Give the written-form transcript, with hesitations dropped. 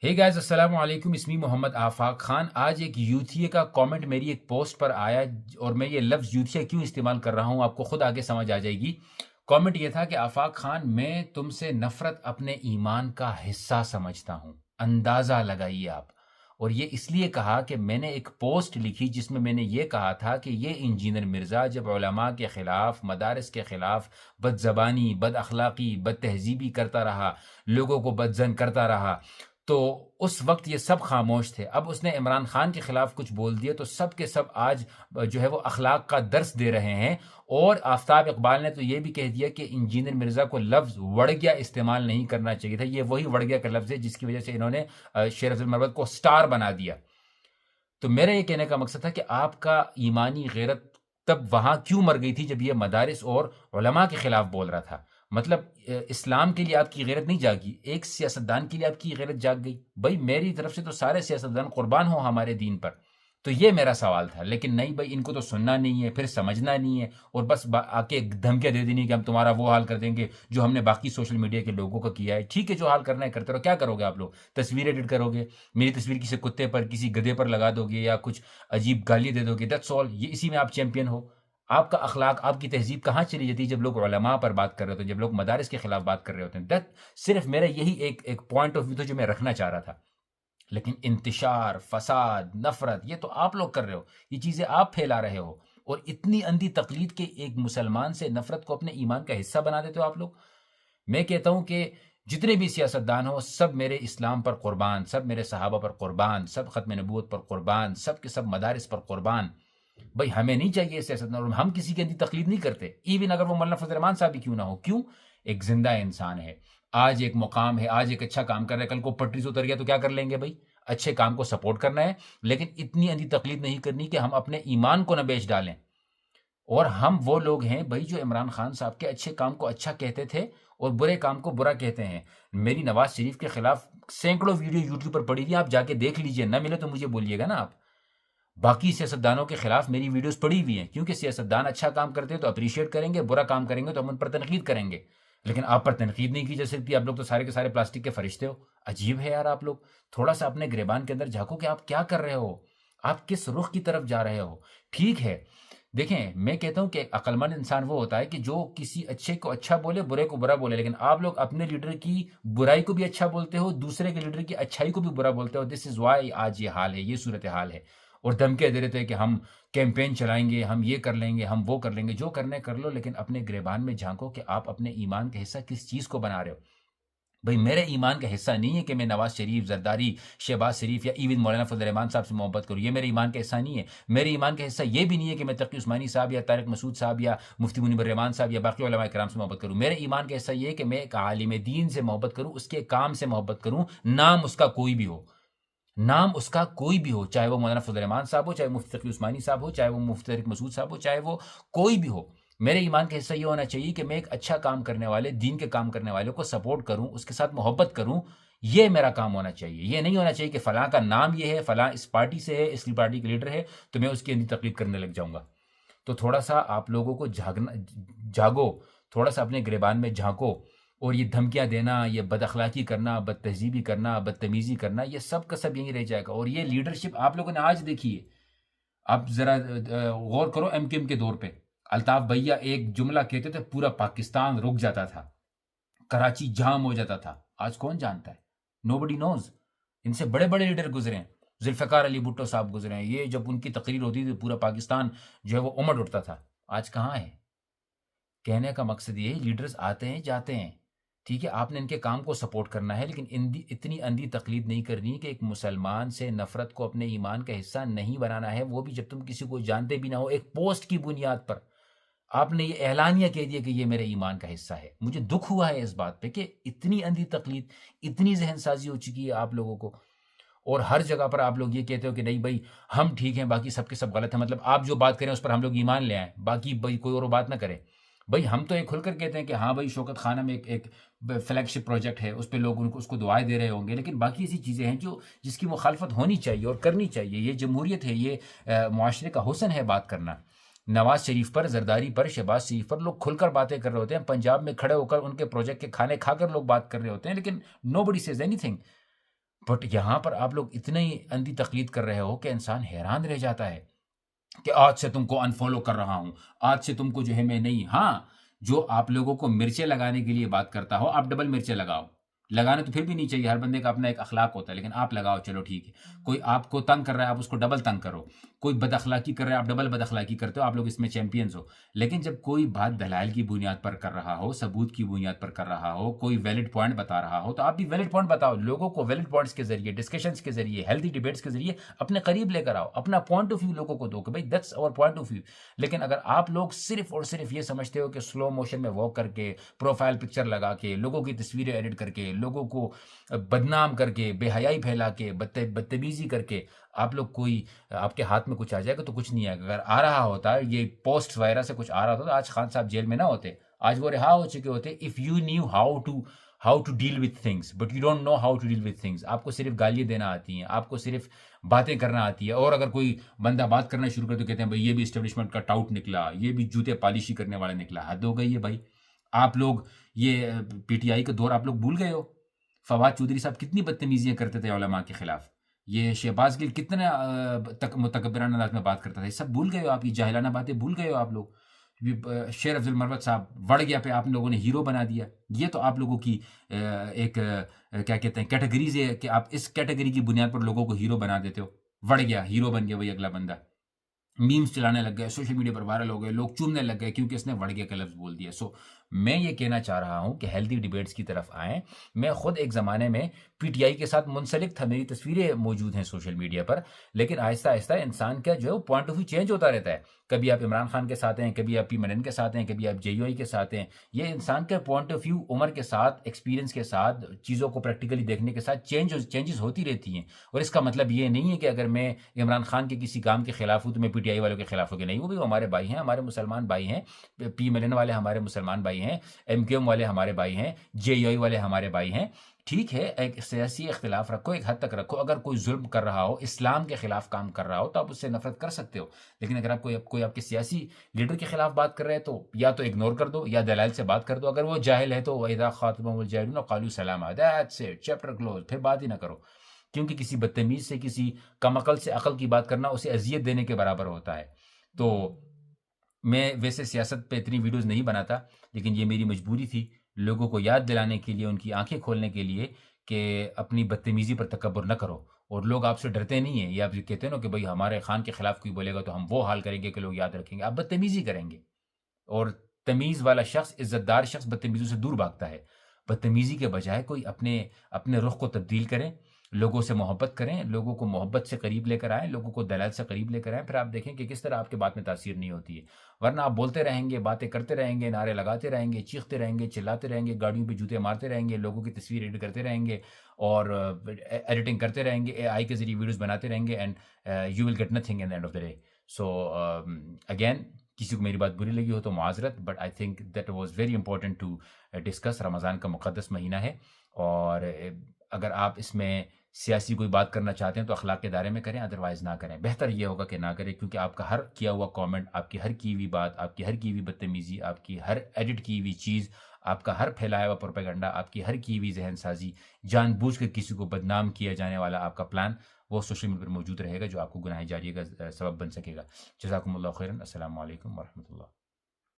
Hey guys, अस्सलाम वालेकुम। इसमी मोहम्मद आफाक खान। आज एक यूथिया का कमेंट मेरी एक पोस्ट पर आया और मैं ये लफ्ज़ यूथिया क्यों इस्तेमाल कर रहा हूँ आपको खुद आगे समझ आ जाएगी। कमेंट ये था कि आफाक खान, मैं तुमसे नफ़रत अपने ईमान का हिस्सा समझता हूँ, अंदाज़ा लगाइए आप। और ये इसलिए कहा कि मैंने एक पोस्ट लिखी जिसमें मैंने ये कहा था कि ये इंजीनियर मिर्ज़ा जब उलमा के ख़िलाफ़, मदारिस के ख़िलाफ़ बदज़बानी, बद अखलाक़ी, बद तहज़ीबी करता रहा, लोगों को बदज़न करता रहा, तो उस वक्त ये सब खामोश थे। अब उसने इमरान खान के खिलाफ कुछ बोल दिया तो सब के सब आज जो है वो अखलाक का दर्स दे रहे हैं। और आफ्ताब इकबाल ने तो ये भी कह दिया कि इंजीनियर मिर्ज़ा को लफ्ज़ वड़गिया इस्तेमाल नहीं करना चाहिए था। ये वही वड़गिया का लफ्ज़ है जिसकी वजह से इन्होंने शेर अफजल मरवत को स्टार बना दिया। तो मेरा ये कहने का मकसद था कि आपका ईमानी गैरत तब वहाँ क्यों मर गई थी जब ये मदारिस और उलमा के खिलाफ बोल रहा था। मतलब इस्लाम के लिए आपकी गैरत नहीं जागी, एक सियासतदान के लिए आपकी गैरत जाग गई। भाई मेरी तरफ से तो सारे सियासतदान कुर्बान हो हमारे दीन पर। तो ये मेरा सवाल था, लेकिन नहीं भाई, इनको तो सुनना नहीं है, फिर समझना नहीं है और बस आके धमकियां दे देनी कि हम तुम्हारा वो हाल कर देंगे जो हमने बाकी सोशल मीडिया के लोगों को किया है। ठीक है, जो हाल करना है करते रहो। क्या करोगे आप लोग? तस्वीर एडिट करोगे, मेरी तस्वीर किसी कुत्ते पर, किसी गधे पर लगा दोगे या कुछ अजीब गाली दे दोगे, दैट्स ऑल। ये इसी में आप चैंपियन हो। आपका अखलाक, आपकी तहजीब कहाँ चली जाती है जब लोग उलमा पर बात कर रहे होते हैं, जब लोग मदारिस के खिलाफ बात कर रहे होते हैं। दैट सिर्फ मेरा यही एक पॉइंट ऑफ व्यू था जो मैं रखना चाह रहा था। लेकिन इंतशार, फसाद, नफरत, ये तो आप लोग कर रहे हो, ये चीज़ें आप फैला रहे हो। और इतनी अंधी तकलीद के एक मुसलमान से नफरत को अपने ईमान का हिस्सा बना देते हो आप लोग। मैं कहता हूँ कि जितने भी सियासतदान हो, सब मेरे इस्लाम पर कुर्बान, सब मेरे सहाबा पर कुर्बान, सब ख़त्म नबूवत पर कुर्बान, सब के सब मदारिस पर कुर्बान। भाई हमें नहीं चाहिए सियासतदान और हम किसी की अंधी तकलीद नहीं करते, इवन अगर वो मौलाना फजल रहमान साहब भी क्यों ना हो। क्यों? एक जिंदा इंसान है, आज एक मुकाम है, आज एक अच्छा काम कर रहा है, कल को पटरी से उतर गया तो क्या कर लेंगे भाई? अच्छे काम को सपोर्ट करना है, लेकिन इतनी अंधी तकलीद नहीं करनी कि हम अपने ईमान को न बेच डालें। और हम वो लोग हैं भाई जो इमरान खान साहब के अच्छे काम को अच्छा कहते थे और बुरे काम को बुरा कहते हैं। मेरी नवाज शरीफ के खिलाफ सैकड़ों वीडियो यूट्यूब पर पड़ी थी, आप जाके देख लीजिए, ना मिले तो मुझे बोलिएगा ना आप। बाकी सियासतदानों के खिलाफ मेरी वीडियोस पड़ी हुई हैं, क्योंकि सियासतदान अच्छा काम करते हैं तो अप्रिशिएट करेंगे, बुरा काम करेंगे तो हम उन पर तनकीद करेंगे। लेकिन आप पर तनकीद नहीं की जा सकती। आप लोग तो सारे के सारे प्लास्टिक के फरिश्ते हो। अजीब है यार आप लोग। थोड़ा सा अपने गिरेबान के अंदर झांको कि आप क्या कर रहे हो, आप किस रुख की तरफ जा रहे हो। ठीक है, देखें, मैं कहता हूं कि एक अक्लमंद इंसान वो होता है कि जो किसी अच्छे को अच्छा बोले, बुरे को बुरा बोले। लेकिन आप लोग अपने लीडर की बुराई को भी अच्छा बोलते हो, दूसरे के लीडर की अच्छाई को भी बुरा बोलते हो। दिस इज वाई आज ये हाल है, ये सूरत हाल है। और धमकियां दे रहे थे कि हम कैंपेन चलाएंगे, हम ये कर लेंगे, हम वो कर लेंगे। जो करने कर लो, लेकिन अपने गिरेबान में झांको कि आप अपने ईमान का हिस्सा किस चीज़ को बना रहे हो। भाई मेरे ईमान का हिस्सा नहीं है कि मैं नवाज शरीफ, जरदारी, शहबाज शरीफ या इवन मौलाना फजल रहमान साहब से मोहब्बत करूँ। ये मेरे ईमान का हिस्सा नहीं है। मेरे ईमान का हिस्सा ये भी नहीं है कि मैं तकी उस्मानी साहब या तारिक मसूद साहब या मुफ्ती मुनीबर रहमान साहब या बाकी उलमा कराम से मोहब्बत करूँ। मेरे ईमान का हिस्सा ये है कि मैं एक आलिम दीन से मोहब्बत करूँ, उसके काम से मोहब्बत करूँ, नाम उसका कोई भी हो। नाम उसका कोई भी हो, चाहे वो मौलाना फजल रहमान साहब हो, चाहे मुफ्ती तकी उस्मानी साहब हो, चाहे वो मुफ्ती तारिक मसूद साहब हो, चाहे वो कोई भी हो। मेरे ईमान का हिस्सा ये होना चाहिए कि मैं एक अच्छा काम करने वाले, दीन के काम करने वाले को सपोर्ट करूं, उसके साथ मोहब्बत करूं। ये मेरा काम होना चाहिए। ये नहीं होना चाहिए कि फलां का नाम ये है, फलां इस पार्टी से है, इसकी पार्टी के लीडर है, तो मैं उसकी अंधी तकलीद करने लग जाऊंगा। तो थोड़ा सा आप लोगों को जागो, थोड़ा सा अपने गिरेबान में झांको। और ये धमकियां देना, ये बदअखलाकी करना, बदतहजीबी करना, बदतमीजी करना, ये सब का सब यहीं रह जाएगा। और ये लीडरशिप आप लोगों ने आज देखी है। आप जरा गौर करो एमकेएम के दौर पे, अल्ताफ भैया एक जुमला कहते थे पूरा पाकिस्तान रुक जाता था, कराची जाम हो जाता था। आज कौन जानता है? Nobody knows. इनसे बड़े बड़े लीडर गुजरे हैं, जुल्फ़िकार अली भुट्टो साहब गुजरे हैं। ये जब उनकी तकरीर होती थी पूरा पाकिस्तान जो है वो उमड़ उठता था। आज कहाँ है? कहने का मकसद ये है, लीडर्स आते हैं जाते हैं, ठीक है, आपने इनके काम को सपोर्ट करना है, लेकिन इतनी अंधी तकलीद नहीं करनी कि एक मुसलमान से नफरत को अपने ईमान का हिस्सा नहीं बनाना है, वो भी जब तुम किसी को जानते भी ना हो। एक पोस्ट की बुनियाद पर आपने ये ऐलानिया कह दिया कि ये मेरे ईमान का हिस्सा है। मुझे दुख हुआ है इस बात पे कि इतनी अंधी तकलीद, इतनी जहनसाजी हो चुकी है आप लोगों को। और हर जगह पर आप लोग ये कहते हो कि नहीं भाई हम ठीक हैं, बाकी सबके सब गलत है। मतलब आप जो बात करें उस पर हम लोग ईमान ले आए, बाकी भाई कोई और बात ना करे। भाई हम तो एक खुलकर कहते हैं कि हाँ भाई शौकत खाना में एक फ्लैगशिप प्रोजेक्ट है, उस पर लोग उनको उसको दुआएं दे रहे होंगे, लेकिन बाकी ऐसी चीज़ें हैं जो जिसकी मुखालफत होनी चाहिए और करनी चाहिए। ये जमहूरियत है, ये मुआशरे का हुस्न है बात करना। नवाज शरीफ पर, जरदारी पर, शहबाज शरीफ पर लोग खुलकर बातें कर रहे होते हैं, पंजाब में खड़े होकर उनके प्रोजेक्ट के खाने खाकर लोग बात कर रहे होते हैं, लेकिन नोबडी सेज एनीथिंग। بٹ یہاں پر آپ لوگ اتنا ہی اندھی تقلید کر رہے ہو کہ انسان حیران رہ جاتا ہے کہ آج سے تم کو انفالو کر رہا ہوں، آج سے تم کو جو ہے میں نہیں، ہاں جو آپ لوگوں کو مرچیں لگانے کے لیے بات کرتا ہو آپ ڈبل مرچیں لگاؤ، لگانا تو پھر بھی نہیں چاہیے، ہر بندے کا اپنا ایک اخلاق ہوتا ہے، لیکن آپ لگاؤ چلو ٹھیک ہے، کوئی آپ کو تنگ کر رہا ہے آپ اس کو ڈبل تنگ کرو، کوئی بد اخلاقی کر رہا ہے آپ ڈبل بد اخلاقی کرتے ہو، آپ لوگ اس میں چیمپئنز ہو، لیکن جب کوئی بات دلائل کی بنیاد پر کر رہا ہو، ثبوت کی بنیاد پر کر رہا ہو، کوئی ویلڈ پوائنٹ بتا رہا ہو تو آپ بھی ویلڈ پوائنٹ بتاؤ، لوگوں کو ویلڈ پوائنٹس کے ذریعے، ڈسکشنز کے ذریعے، ہیلدی ڈیبیٹس کے ذریعے اپنے قریب لے کر آؤ، اپنا پوائنٹ آف ویو لوگوں کو دو کہ بھائی دیٹس اور پوائنٹ آف ویو. لیکن اگر آپ لوگ صرف اور صرف یہ سمجھتے ہو کہ سلو موشن میں واک کر کے، پروفائل پکچر لگا کے، لوگوں کی تصویریں ایڈٹ کر کے، لوگوں کو بدنام کر کے، بے حیائی پھیلا کے، بدتمیزی کر کے آپ لوگ کوئی آپ کے ہاتھ میں کچھ آ جائے گا تو کچھ نہیں آئے گا. اگر آ رہا ہوتا یہ پوسٹ وغیرہ سے کچھ آ رہا ہوتا تو آج خان صاحب جیل میں نہ ہوتے، آج وہ رہا ہو چکے ہوتے. If you knew how to deal with things but you don't know how to deal with things. آپ کو صرف گالیاں دینا آتی ہیں، آپ کو صرف باتیں کرنا آتی ہے، اور اگر کوئی بندہ بات کرنا شروع کر تو کہتے ہیں بھائی یہ بھی اسٹیبلشمنٹ کا ٹاؤٹ نکلا، یہ بھی جوتے پالشی کرنے والا نکلا. حد ہو گئی ہے بھائی. آپ لوگ یہ پی ٹی آئی کا دور آپ لوگ بھول گئے ہو. فواد چودھری صاحب کتنی بدتمیزیاں کرتے تھے علماء کے خلاف، یہ شہباز گل کتنا متکبرانہ انداز میں بات کرتا تھا، یہ سب بھول گئے ہو آپ، یہ جاہلانہ باتیں بھول گئے ہو آپ لوگ. شیر افضل مروت صاحب وڑ گیا پہ آپ لوگوں نے ہیرو بنا دیا. یہ تو آپ لوگوں کی ایک کیا کہتے ہیں کیٹیگریز ہے کہ آپ اس کیٹیگری کی بنیاد پر لوگوں کو ہیرو بنا دیتے ہو. وڑ گیا، ہیرو بن گیا وہی اگلا بندہ، میمز چلانے لگ گئے، سوشل میڈیا پر وائرل ہو گئے، لوگ چومنے لگ گئے کیونکہ اس نے وڑ گیا کا لفظ بول دیا. سو میں یہ کہنا چاہ رہا ہوں کہ ہیلدی ڈیبیٹس کی طرف آئیں. میں خود ایک زمانے میں پی ٹی آئی کے ساتھ منسلک تھا، میری تصویریں موجود ہیں سوشل میڈیا پر، لیکن آہستہ آہستہ انسان کا جو ہے پوائنٹ آف ویو چینج ہوتا رہتا ہے. کبھی آپ عمران خان کے ساتھ ہیں، کبھی آپ پی منن کے ساتھ ہیں، کبھی آپ جے یو آئی کے ساتھ ہیں. یہ انسان کا پوائنٹ آف ویو عمر کے ساتھ، ایکسپیرینس کے ساتھ، چیزوں کو پریکٹیکلی دیکھنے کے ساتھ چینجز ہوتی رہتی ہیں. اور اس کا مطلب یہ نہیں ہے کہ اگر میں عمران خان کے کسی کام کے خلاف ہوں تو میں پی ٹی آئی والوں کے خلاف ہوں کہ نہیں، وہ بھی ہمارے بھائی ہیں، ہمارے مسلمان بھائی ہیں. پی ملن والے ہمارے مسلمان بھائی ہیں، ایم کیو ایم والے ہمارے بھائی ہیں، جے یو آئی والے ہمارے بھائی ہیں. ٹھیک ہے ایک سیاسی اختلاف رکھو، ایک حد تک رکھو. اگر کوئی ظلم کر رہا ہو، اسلام کے خلاف کام کر رہا ہو تو آپ اس سے نفرت کر سکتے ہو، لیکن اگر آپ کوئی آپ کے سیاسی لیڈر کے خلاف بات کر رہے ہیں تو یا تو اگنور کر دو یا دلائل سے بات کر دو. اگر وہ جاہل ہے تو وَإِذَا خَاطَبَهُمُ الْجَاهِلُونَ قَالُوا سَلَامًا، دیٹس اٹ، چیپٹر کلوز. پھر بات ہی نہ کرو، کیونکہ کسی بدتمیز سے، کسی کم عقل سے عقل کی بات کرنا اسے اذیت دینے کے برابر ہوتا ہے. تو میں ویسے سیاست پہ اتنی ویڈیوز نہیں بناتا، لیکن یہ میری مجبوری تھی لوگوں کو یاد دلانے کے لیے، ان کی آنکھیں کھولنے کے لیے کہ اپنی بدتمیزی پر تکبر نہ کرو. اور لوگ آپ سے ڈرتے نہیں ہیں، یہ آپ کہتے ہیں نا کہ بھائی ہمارے خان کے خلاف کوئی بولے گا تو ہم وہ حال کریں گے کہ لوگ یاد رکھیں گے. آپ بدتمیزی کریں گے، اور تمیز والا شخص، عزت دار شخص بدتمیزیوں سے دور بھاگتا ہے. بدتمیزی کے بجائے کوئی اپنے رخ کو تبدیل کریں، لوگوں سے محبت کریں، لوگوں کو محبت سے قریب لے کر آئیں، لوگوں کو دلائل سے قریب لے کر آئیں. پھر آپ دیکھیں کہ کس طرح آپ کے بات میں تاثیر نہیں ہوتی ہے. ورنہ آپ بولتے رہیں گے، باتیں کرتے رہیں گے، نعرے لگاتے رہیں گے، چیختے رہیں گے، چلاتے رہیں گے، گاڑیوں پہ جوتے مارتے رہیں گے، لوگوں کی تصویر ایڈٹ کرتے رہیں گے، اور ایڈیٹنگ کرتے رہیں گے، اے آئی کے ذریعے ویڈیوز بناتے رہیں گے، and you will get nothing in the end of the day. So again کسی کو میری بات بری لگی ہو تو معذرت، but I think that was very important to discuss. Ramzan کا مقدس مہینہ ہے، اور اگر آپ اس میں سیاسی کوئی بات کرنا چاہتے ہیں تو اخلاق کے دائرے میں کریں، ادروائز نہ کریں. بہتر یہ ہوگا کہ نہ کریں، کیونکہ آپ کا ہر کیا ہوا کامنٹ، آپ کی ہر کی ہوئی بات، آپ کی ہر کی ہوئی بدتمیزی، آپ کی ہر ایڈٹ کی ہوئی چیز، آپ کا ہر پھیلایا ہوا پروپیگنڈا، آپ کی ہر کی ہوئی ذہن سازی، جان بوجھ کر کسی کو بدنام کیا جانے والا آپ کا پلان، وہ سوشل میڈیا پر موجود رہے گا، جو آپ کو گناہ جاریہ کا سبب بن سکے گا. جزاکم اللہ خیرن. السلام علیکم ورحمۃ اللہ.